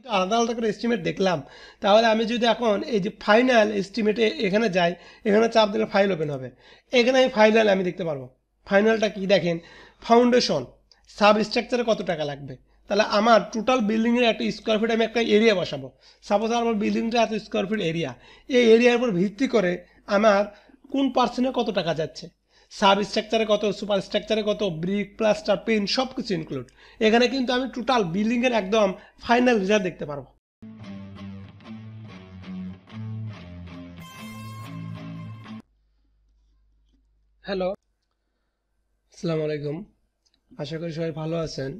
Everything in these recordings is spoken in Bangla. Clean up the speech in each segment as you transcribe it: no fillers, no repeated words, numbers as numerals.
আলাদা আলাদা করে এস্টিমেট দেখলাম, তাহলে আমি যদি এখন এই যে ফাইনাল এস্টিমেটে এখানে যাই, এখানে চাপ দিলে ফাইল ওপেন হবে। এখানে আমি ফাইনাল আমি দেখতে পারবো। ফাইনালটা কি দেখেন, ফাউন্ডেশন সাব স্ট্রাকচারে কত টাকা লাগবে। তাহলে আমার টোটাল বিল্ডিংয়ের একটা স্কোয়ার ফিট আমি একটা এরিয়া বসাবো। সাপোজ আমার বিল্ডিংটা এত স্কোয়ার ফিট এরিয়া, এই এরিয়ার উপর ভিত্তি করে আমার কোন পার্সেন্টে কত টাকা যাচ্ছে, সাব স্ট্রাকচারে কত, সুপার স্ট্রাকচারে কত, ব্রিক প্লাস্টার পেইন্ট সব কিছু ইনক্লুড। এখানে কিন্তু আমি টোটাল বিল্ডিংয়ের একদম ফাইনাল রেজাল্ট দেখতে পারবো। হ্যালো, আসসালামু আলাইকুম। আশা করি সবাই ভালো আছেন।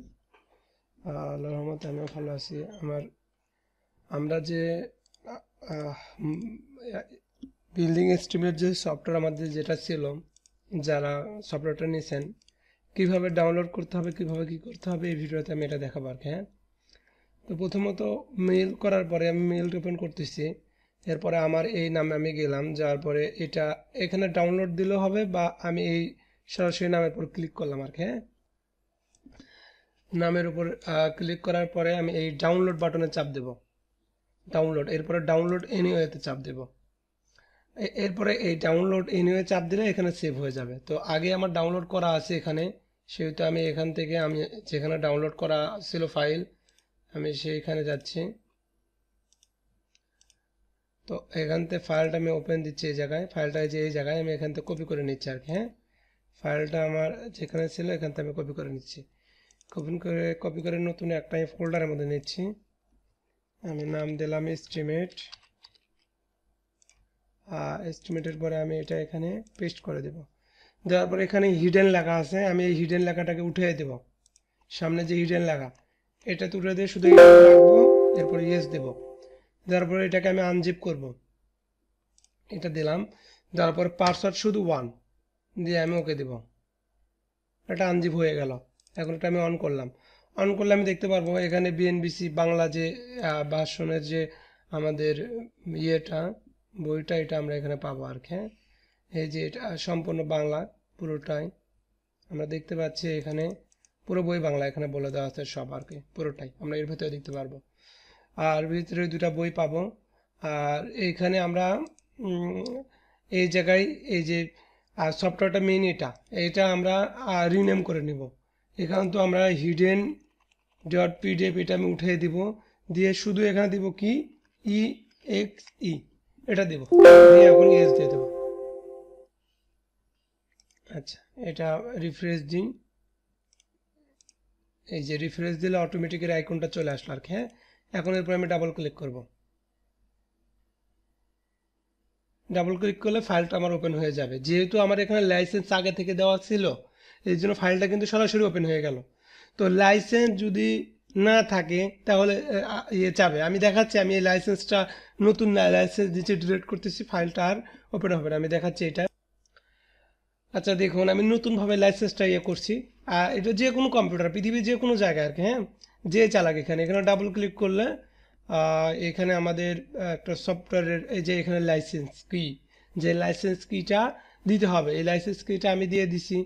আল্লাহর রহমতে আমিও ভালো আছি। আমরা যে বিল্ডিং এস্টিমেট যে সফটওয়্যার আমাদের যেটা ছিল, যারা সফটওয়্যারটা নিয়েছেন কীভাবে ডাউনলোড করতে হবে, কীভাবে কী করতে হবে, এই ভিডিওতে আমি এটা দেখাবো আর কি। হ্যাঁ, তো প্রথমত মেল করার পরে আমি মেলটা ওপেন করতেছি। এরপরে আমার এই নামে আমি গেলাম, যাওয়ার পরে এটা এখানে ডাউনলোড দিলেও হবে, বা আমি এই সরাসরি নামের উপর ক্লিক করলাম আর কি। হ্যাঁ, নামের উপর ক্লিক করার পরে আমি এই ডাউনলোড বাটনে চাপ দেব, ডাউনলোড। এরপরে ডাউনলোড এনিওয়েতে চাপ দেব। এরপরে এই ডাউনলোড এনিওয়ে চাপ দিলে এখানে সেভ হয়ে যাবে। তো আগে আমার ডাউনলোড করা আছে এখানে, সেহেতু আমি এখান থেকে আমি যেখানে ডাউনলোড করা ছিল ফাইল, আমি সেইখানে যাচ্ছি। তো এখান থেকে ফাইলটা আমি ওপেন দিচ্ছি এই জায়গায়, ফাইলটা যে এই জায়গায় আমি এখান থেকে কপি করে নিচ্ছি আর কি। হ্যাঁ, ফাইলটা আমার যেখানে ছিল এখান থেকে আমি কপি করে নিচ্ছি। কপি করে নতুন একটা ফোল্ডারের মধ্যে নিচ্ছি। আমি নাম দিলাম এস্টিমেট। এস্টিমেটের পরে আমি এটা এখানে পেস্ট করে দেব। দেওয়ার পরে এখানে হিডেন লেখা আছে, আমি এই হিডেন লেখাটাকে উঠিয়ে দেব। সামনে যে হিডেন লেখা এটা তুলে দিয়ে শুধু রাখবো, এরপরে ইয়েস দেব। দেওয়ার পরে এটাকে আমি আনজিপ করব, এটা দিলাম। দেওয়ার পরে পাসওয়ার্ড শুধু 1 দিয়ে আমি ওকে দেব। এটা আনজিপ হয়ে গেল। এখন এটা আমি অন করলাম। অন করলে আমি দেখতে পারবো এখানে বিএনবিসি বাংলা যে ভার্সনের যে আমাদের ইয়েটা বইটা, এটা আমরা এখানে পাবো আর কি। হ্যাঁ, এই যে এটা সম্পূর্ণ বাংলা পুরোটাই আমরা দেখতে পাচ্ছি এখানে, পুরো বই বাংলা এখানে বলে দেওয়া আছে সব আর কি, পুরোটাই আমরা এর ভিতরে দেখতে পারবো। আর ভিতরে দুটা বই পাবো। আর এইখানে আমরা এই জায়গায় এই যে সফটওয়্যারটা মেইন এটা আমরা রিনেম করে নিব। এখানে তো আমরা হিডেন ডট পিডিএফ এটা আমি উঠিয়ে দিব, দিয়ে শুধু এখানে দিব কি EXE এটা দেব, দিয়ে এখন ইয়েস দিয়ে দেবো। আচ্ছা, এটা রিফ্রেশ দিন। এই যে রিফ্রেশ দিলে অটোমেটিক এর আইকনটা চলে আসলো আর কি। হ্যাঁ, এখন এরপর আমি ডাবল ক্লিক করব। ডাবল ক্লিক করলে ফাইলটা আমার ওপেন হয়ে যাবে। যেহেতু আমার এখানে লাইসেন্স আগে থেকে দেওয়া ছিল, এই জন্য ফাইলটা কিন্তু সরাসরি ওপেন হয়ে গেল। তো লাইসেন্স যদি না থাকে তাহলে ইয়ে যাবে। আমি দেখাচ্ছি, আমি এই লাইসেন্সটা নতুন লাইসেন্স দিচ্ছি, ডিলিট করতেছি, ফাইলটা আর ওপেন হবে না। আমি দেখাচ্ছি এটা। আচ্ছা দেখুন, আমি নতুনভাবে লাইসেন্সটা ইয়ে করছি। আর এটা যে কোনো কম্পিউটার, পৃথিবীর যে কোনো জায়গায় আর কি। হ্যাঁ, যে চালাক এখানে ডাবল ক্লিক করলে এখানে আমাদের একটা সফটওয়্যারের এই যে এখানে লাইসেন্স কি, যে লাইসেন্স কিটা দিতে হবে, এই লাইসেন্স কিটা আমি দিয়ে দিছি।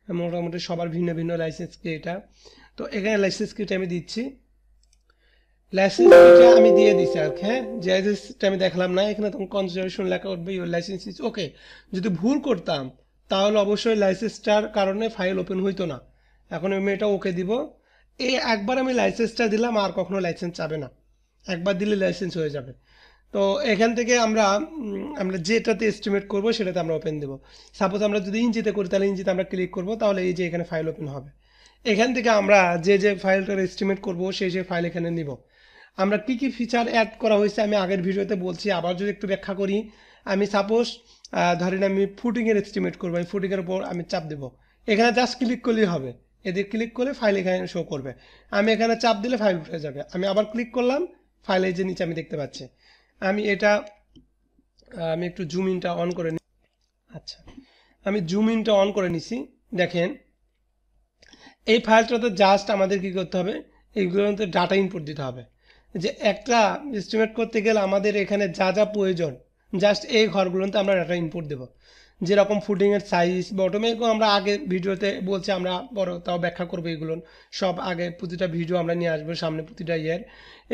মোটামুটি সবার ভিন্ন ভিন্ন লাইসেন্স কি এটা। তো এখানে লাইসেন্স কিটা আমি দিচ্ছি, লাইসেন্স কিটা আমি দিয়ে দিচ্ছি আর কি। হ্যাঁ, যে লাইসেন্সটা আমি দেখলাম না, এখানে তখন কনসিডারেশন লেখা উঠবে ইউর লাইসেন্স ইজ ওকে। যদি ভুল করতাম তাহলে অবশ্যই লাইসেন্সটার কারণে ফাইল ওপেন হইতো না। এখন আমি এটা ওকে দিব। এই একবার আমি লাইসেন্সটা দিলাম, আর কখনো লাইসেন্স চাবে না, একবার দিলে লাইসেন্স হয়ে যাবে। তো এখান থেকে আমরা যেটাতে এস্টিমেট করব সেটাতে আমরা ওপেন দেব। সাপোজ আমরা যদি ইঞ্চিতে করি তাহলে ইঞ্চিতে আমরা ক্লিক করব, তাহলে এই যে এখানে ফাইল ওপেন হবে। এখান থেকে আমরা যে ফাইলটার এস্টিমেট করব সেই ফাইল এখানে নিব। আমরা কি কি ফিচার অ্যাড করা হয়েছে আমি আগের ভিডিওতে বলছি, আবার যদি একটু ব্যাখ্যা করি। আমি সাপোজ ধরেন আমি ফুটিংয়ের এস্টিমেট করবো, আমি ফুটিংয়ের উপর আমি চাপ দেবো, এখানে জাস্ট ক্লিক করলেই হবে। এদের ক্লিক করলে ফাইল এখানে শো করবে, আমি এখানে চাপ দিলে ফাইল উঠে যাবে। আমি আবার ক্লিক করলাম, ফাইলে যে নিচে আমি দেখতে পাচ্ছি। আমি একটু জুম ইনটা অন করে নিই। আচ্ছা, আমি জুম ইনটা অন করে নিছি। দেখেন এই ফাইলটাতে জাস্ট আমাদের কি করতে হবে, এইগুলোতে ডাটা ইনপুট দিতে হবে। যে একটা এস্টিমেট করতে গেলে আমাদের এখানে যা যা প্রয়োজন, জাস্ট এই ঘরগুলোতে আমরা ডাটা ইনপুট দেব। যেরকম ফুটিংয়ের সাইজ বটম এরকম আমরা আগে ভিডিওতে বলছি, আমরা বড় তাও ব্যাখ্যা করবো এগুলো সব, আগে প্রতিটা ভিডিও আমরা নিয়ে আসবো সামনে প্রতিটা ইয়ের।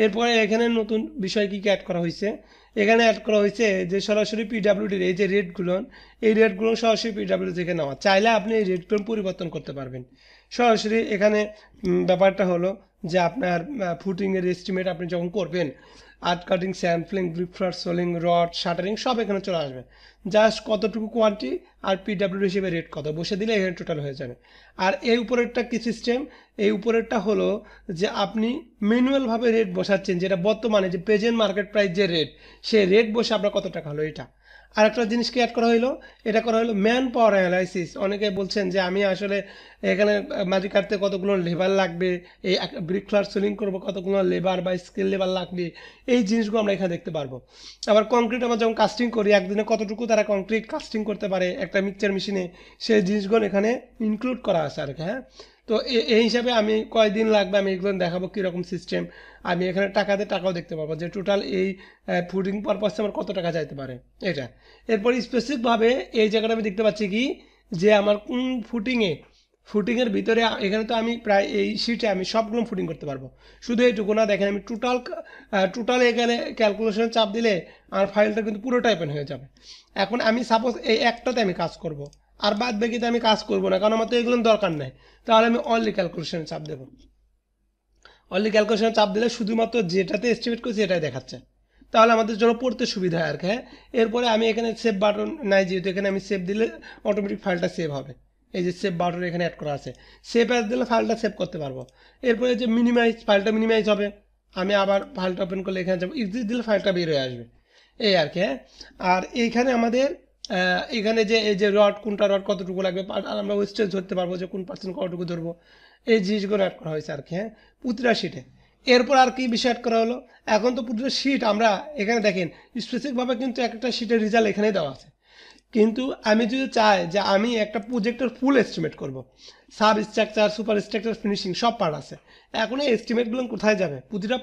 এরপরে এখানে নতুন বিষয় কী কী অ্যাড করা হয়েছে, এখানে অ্যাড করা হয়েছে যে সরাসরি পিডাব্লিউডির এই যে রেটগুলো, এই রেটগুলো সরাসরি পিডাব্লিউ থেকে নেওয়া, চাইলে আপনি এই রেটগুলো পরিবর্তন করতে পারবেন সরাসরি। এখানে ব্যাপারটা হলো যে আপনার ফুটিংয়ের এস্টিমেট আপনি যখন করবেন, art cutting, sampling, ব্রিকফ্লার, সোলিং, rod, shuttering সব এখানে চলে আসবে। জাস্ট কতটুকু কোয়ান্টিটি আর পিডাব্লিউ হিসেবে রেট কত বসে দিলে এখানে টোটাল হয়ে যাবে। আর এই উপরেরটা কি সিস্টেম, এই উপরেরটা হলো যে আপনি ম্যানুয়ালভাবে রেট বসাচ্ছেন, যেটা বর্তমানে যে প্রেজেন্ট মার্কেট প্রাইস যে রেট, সেই রেট বসে আপনার কত টাকা হলো এটা। আর একটা জিনিসকে অ্যাড করা হলো, এটা করা হলো ম্যান পাওয়ার অ্যানালাইসিস। অনেকে বলছেন যে আমি আসলে এখানে মাটি কাটতে কতগুলো লেবার লাগবে, এই ব্রিকফ্লার সোলিং করবো কতগুলো লেবার বা স্কিল লেবার লাগবে, এই জিনিসগুলো আমরা এখানে দেখতে পারবো। আবার কংক্রিট আমরা যখন কাস্টিং করি, একদিনে কতটুকু তারা কংক্রিট কাস্টিং করতে পারে একটা মিক্সচার মেশিনে, সেই জিনিসগুলো এখানে ইনক্লুড করা আছে আর কি। হ্যাঁ, তো এই হিসাবে আমি কয়দিন লাগবে আমি এগুলো দেখাবো কীরকম সিস্টেম। আমি এখানে টাকাও দেখতে পারবো যে টোটাল এই ফুডিং পারপাসে আমার কত টাকা যাইতে পারে এটা। এরপর স্পেসিফিকভাবে এই জায়গাটা আমি দেখতে পাচ্ছি কি যে আমার কোন ফুটিংয়ের ভিতরে, এখানে তো আমি প্রায় এই শিটে আমি সবগুলো ফুটিং করতে পারবো, শুধু এইটুকু না। দেখেন আমি টোটাল এখানে ক্যালকুলেশনে চাপ দিলে আমার ফাইলটা কিন্তু পুরোটা ওপেন হয়ে যাবে। এখন আমি সাপোজ এই একটাতে আমি কাজ করব, আর বাদ বাকিতে আমি কাজ করব না, কারণ আমার তো এগুলো দরকার নেই। তাহলে আমি অনলি ক্যালকুলেশনে চাপ দেবো। অনলি ক্যালকুলেশনে চাপ দিলে শুধুমাত্র যেটাতে এস্টিমেট করছি এটাই দেখাচ্ছে, তাহলে আমাদের জন্য পড়তে সুবিধা হয় আর কি। হ্যাঁ, এরপরে আমি এখানে সেভ বাটন নাই, যেহেতু এখানে আমি সেভ দিলে অটোমেটিক ফাইলটা সেভ হবে। এই যে সেভ বাটন এখানে অ্যাড করা আছে, সেভ অ্যাজ দিলে ফাইলটা সেভ করতে পারবো। এরপরে যে ফাইলটা মিনিমাইজ হবে, আমি আবার ফাইলটা ওপেন করলে এখানে যাবো, এক্সিট দিলে ফাইলটা বের হয়ে আসবে এই আর কি। হ্যাঁ, আর এইখানে আমাদের এখানে যে এই যে কোনটা রড কতটুকু লাগবে, আর আমরা ওয়েস্টেজ ধরতে পারবো যে কোন পার্সেন্ট কতটুকু ধরবো, এই জিনিসগুলো অ্যাড করা হয়েছে আর কি। হ্যাঁ, প্রতিটা শিটে। এরপর আর কি বিষয় অ্যাড করা হলো, এখন তো প্রতিটা শিট আমরা এখানে দেখেন স্পেসিফিকভাবে কিন্তু একটা শিটের রেজাল্ট এখানেই দেওয়া আছে। কিন্তু আমি যদি চাই যে আমি একটা প্রজেক্টের ফুল এস্টিমেট করব, sub structure, super structure, finishing সব পার্ট আছে, এখন এই এস্টিমেটগুলো কোথায় যাবে? প্রতিটা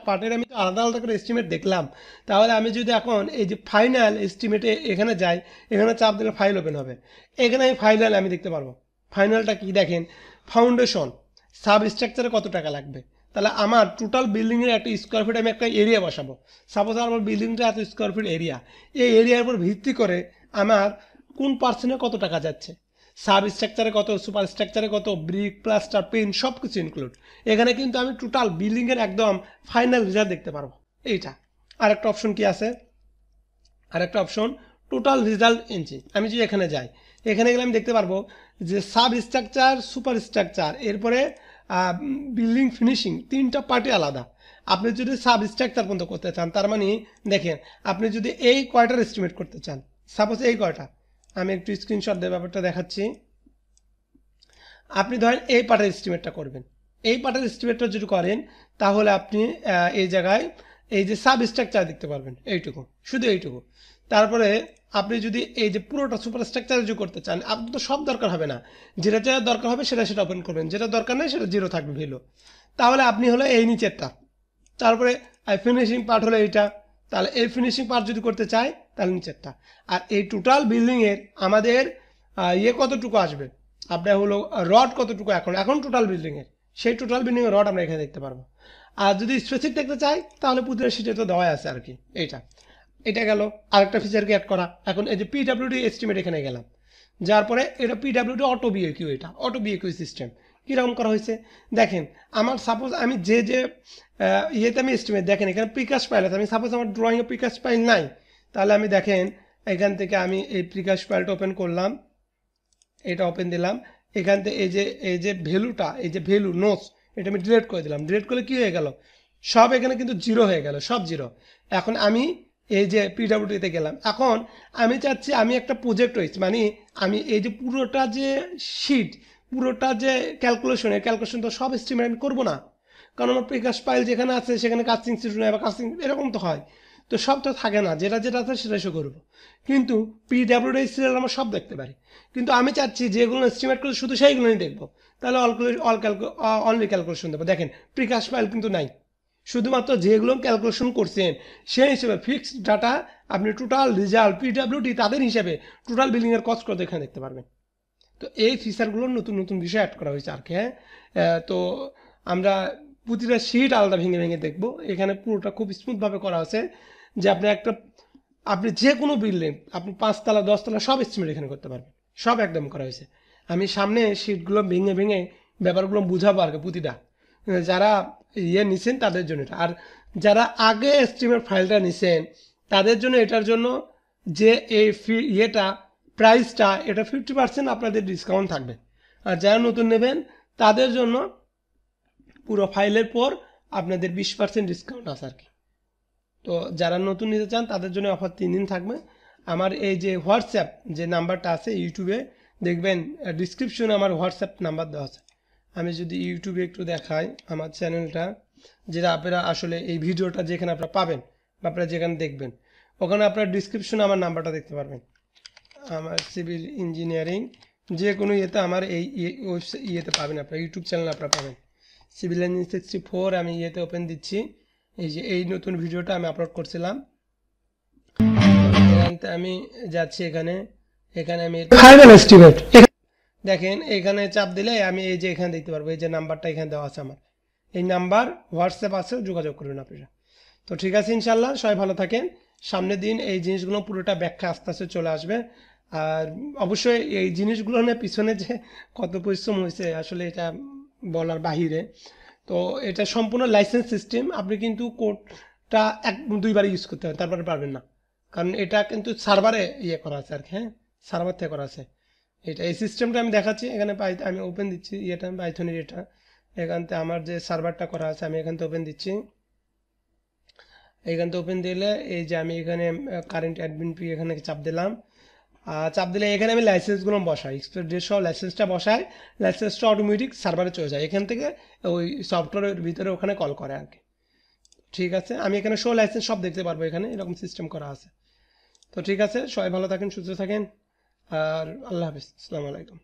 পার্টের আমি তো আলাদা আলাদা করে এস্টিমেট দেখলাম। তাহলে আমি যদি এখন এই যে ফাইনাল এস্টিমেটে এখানে যাই, এখানে চাপ দিলে ফাইল ওপেন হবে, এখানে এই ফাইনাল আমি দেখতে পারবো। ফাইনালটা কি দেখেন, ফাউন্ডেশন, সাব স্ট্রাকচারে কত টাকা লাগবে, তাহলে আমার টোটাল বিল্ডিংয়ের একটা স্কোয়ার ফিট আমি একটা এরিয়া বসাবো। সাপোজ আমার বিল্ডিংটা এত স্কোয়ার ফিট এরিয়া, এই এরিয়ার উপর ভিত্তি করে আমার কোন পার্সেন্টে কত টাকা যাচ্ছে, সাব স্ট্রাকচারে কত, সুপার স্ট্রাকচারে কত, ব্রিক, প্লাস্টার, পেইন্ট সব কিছু ইনক্লুড। এখানে কিন্তু আমি টোটাল বিল্ডিংয়ের একদম ফাইনাল রেজাল্ট দেখতে পারবো এইটা। আরেকটা অপশন কি আছে, আরেকটা অপশন টোটাল রেজাল্ট ইঞ্চি। আমি যদি এখানে যাই, এখানে গেলে আমি দেখতে পারবো যে সাব স্ট্রাকচার, সুপার স্ট্রাকচার, এরপরে বিল্ডিং, ফিনিশিং, তিনটা পার্টি আলাদা। আপনি যদি সাব স্ট্রাকচার পর্যন্ত করতে চান, তার মানে দেখেন আপনি যদি এই কয়টার এস্টিমেট করতে চান, সাপোজ এই কয়টা, আমি একটু স্ক্রিনশট দিয়ে ব্যাপারটা দেখাচ্ছি। আপনি ধরেন এই পার্টের এস্টিমেটটা করবেন, এই পার্টের এস্টিমেটটা যদি করেন তাহলে আপনি এই জায়গায় এই যে সাব স্ট্রাকচার দেখতে পারবেন, এইটুকু, শুধু এইটুকু। তারপরে আপনি যদি এই যে পুরোটা সুপার স্ট্রাকচার যদি করতে চান, আপনার তো সব দরকার হবে না, যেটা যেটা দরকার হবে সেটা ওপেন করবেন, যেটা দরকার নেই সেটা জিরো থাকবে ভ্যালু। তাহলে আপনি হলো এই নিচেরটা, তারপরে ফিনিশিং পার্ট হলো এইটা, তাহলে এই ফিনিশিং পার্ট যদি করতে চাই তাহলে নিচেরটা। আর এই টোটাল বিল্ডিংয়ের আমাদের কতটুকু আসবে, আপনার হলো রড কতটুকু এখন টোটাল বিল্ডিংয়ের, সেই টোটাল বিল্ডিংয়ের রড আমরা এখানে দেখতে পারবো। আর যদি স্পেসিফিক দেখতে চাই তাহলে প্রতিটা শিটে তো দেওয়াই আছে আর কি। এটা গেল আরেকটা ফিচারকে অ্যাড করা। এখন এই যে পিডাব্লিউডি এস্টিমেট এখানে গেলাম, যার পরে এটা পিডাব্লিউডি অটো বিএকিউ, এটা অটো বিএকিউ সিস্টেম কীরকম করা হয়েছে দেখেন। আমার সাপোজ আমি যে ইয়েতে আমি এস্টিমেট, দেখেন এখানে প্রিকাস্ট ফাইল আছে, আমি সাপোজ আমার ড্রয়িংয়ে প্রিকাস্ট ফাইল নাই, তাহলে আমি দেখেন এখান থেকে আমি এই প্রিকাস্ট ফাইলটা ওপেন করলাম, এটা ওপেন দিলাম, এখান থেকে এই যে ভ্যালুটা, এই যে ভ্যালু নোটস, এটা আমি ডিলিট করে দিলাম। ডিলিট করলে কী হয়ে গেল, সব এখানে কিন্তু জিরো হয়ে গেল, সব জিরো। এখন আমি এই যে পিডাব্লিউডিতে গেলাম, এখন আমি চাচ্ছি আমি একটা প্রজেক্ট হয়েছে, মানে আমি এই যে পুরোটা যে শিট, পুরোটা যে ক্যালকুলেশন তো সব এস্টিমেট আমি করবো না, কারণ আমার প্রিকাস্ট ফাইল যেখানে আছে সেখানে কাস্টিং শিট নেই বা কাস্টিং এরকম তো হয়, তো সব তো থাকে না, যেটা আছে সেটা শো করবো। কিন্তু পিডাব্লিউডি সিরিয়াল আমরা সব দেখতে পারি, কিন্তু আমি চাচ্ছি যেগুলো এস্টিমেট করে শুধু সেইগুলোই দেখবো, তাহলে অনলি ক্যালকুলেশন দেবো। দেখেন প্রিকাস্ট ফাইল কিন্তু নাই, শুধুমাত্র যেগুলো ক্যালকুলেশন করছেন সেই হিসেবে ফিক্সড ডাটা আপনি টোটাল রেজাল্ট পিডব্লিউডি তাদের হিসেবে টোটাল বিলিংয়ের কস্ট কত এখানে দেখতে পারবেন। তো এই ফিচারগুলোর নতুন নতুন বিষয় অ্যাড করা হয়েছে আর কি। হ্যাঁ, তো আমরা প্রতিটা শিট আলাদা ভেঙে ভেঙে দেখবো। এখানে পুরোটা খুব স্মুথভাবে করা আছে যে আপনি যে কোনো বিল্ডিং আপনি 5 তলা 10 তলা সব এস্টিমেট এখানে করতে পারবেন, সব একদম করা হয়েছে। আমি সামনে শিটগুলো ভেঙে ভেঙে ব্যাপারগুলো বুঝাবো আর কি প্রতিটা, যারা নিছেন তাদের জন্য এটা। আর যারা আগে এস্টিমেট ফাইলটা নিছেন তাদের জন্য এটার জন্য যে এই প্রাইসটা এটা 50% আপনাদের ডিসকাউন্ট থাকবে। আর যারা নতুন নেবেন তাদের জন্য পুরো ফাইলের পর আপনাদের 20% ডিসকাউন্ট আছে আর কি। তো যারা নতুন নিতে চান তাদের জন্য অফার 3 দিন থাকবে। আমার এই যে হোয়াটসঅ্যাপ যে নাম্বারটা আছে ইউটিউবে দেখবেন ডিসক্রিপশনে আমার হোয়াটসঅ্যাপ নাম্বার দেওয়া আছে। আমি যদি ইউটিউবে একটু দেখাই আমার চ্যানেলটা, যেটা আপনারা আসলে এই ভিডিওটা যেখানে আপনারা পাবেন বা আপনারা যেখানে দেখবেন ওখানে আপনার ডিসক্রিপশনে আমার নাম্বারটা দেখতে পারবেন। আমার সিভিল ইঞ্জিনিয়ারিং যে কোনো ইয়েতে আমার এই ইয়েতে পাবেন, আপনার ইউটিউব চ্যানেল আপনারা পাবেন সিভিল ইঞ্জিনিয়ারিং 64। আমি ইয়েতে ওপেন দিচ্ছি, এই যে এই নতুন ভিডিওটা আমি আপলোড করছিলাম। আমি যাচ্ছি এখানে আমি ফাইনাল এস্টিমেট দেখেন এখানে চাপ দিলে আমি এই যে এখানে দেখতে পারবো এই যে নাম্বারটা এখানে দেওয়া আছে আমার এই নাম্বার হোয়াটসঅ্যাপ আছে, যোগাযোগ করবেন আপনারা। তো ঠিক আছে, ইনশাল্লাহ সবাই ভালো থাকেন। সামনের দিন এই জিনিসগুলো পুরোটা ব্যাখ্যা আস্তে আস্তে চলে আসবে। আর অবশ্যই এই জিনিসগুলো নিয়ে পিছনে যে কত পরিশ্রম হয়েছে আসলে এটা বলার বাহিরে। তো এটা সম্পূর্ণ লাইসেন্স সিস্টেম, আপনি কিন্তু কোডটা 1-2 বার ইউজ করতে হবে তারপরে পারবেন না, কারণ এটা কিন্তু সার্ভারে করা আছে আর কি। হ্যাঁ, সার্ভার থেকে করা আছে এটা। এই সিস্টেমটা আমি দেখাচ্ছি এখানে আমি ওপেন দিচ্ছি পাইথনের এটা। এখান থেকে আমার যে সার্ভারটা করা আছে আমি এখান থেকে ওপেন দিচ্ছি। এখান থেকে ওপেন দিলে এই যে আমি এখানে কারেন্ট অ্যাডমিন পি এখানে চাপ দিলাম। চাপ দিলে এখানে আমি লাইসেন্সগুলো বসাই, এক্সপায়ার ডেট সহ লাইসেন্সটা বসাই। লাইসেন্সটা অটোমেটিক সার্ভারে চলে যায়, এখান থেকে ওই সফটওয়্যারের ভিতরে ওখানে কল করে আর কি। ঠিক আছে, আমি এখানে শো লাইসেন্স সব দেখতে পারবো, এখানে এরকম সিস্টেম করা আছে। তো ঠিক আছে, সবাই ভালো থাকেন, সুস্থ থাকেন, আর আল্লাহ হাফিজ, আসসালামু আলাইকুম।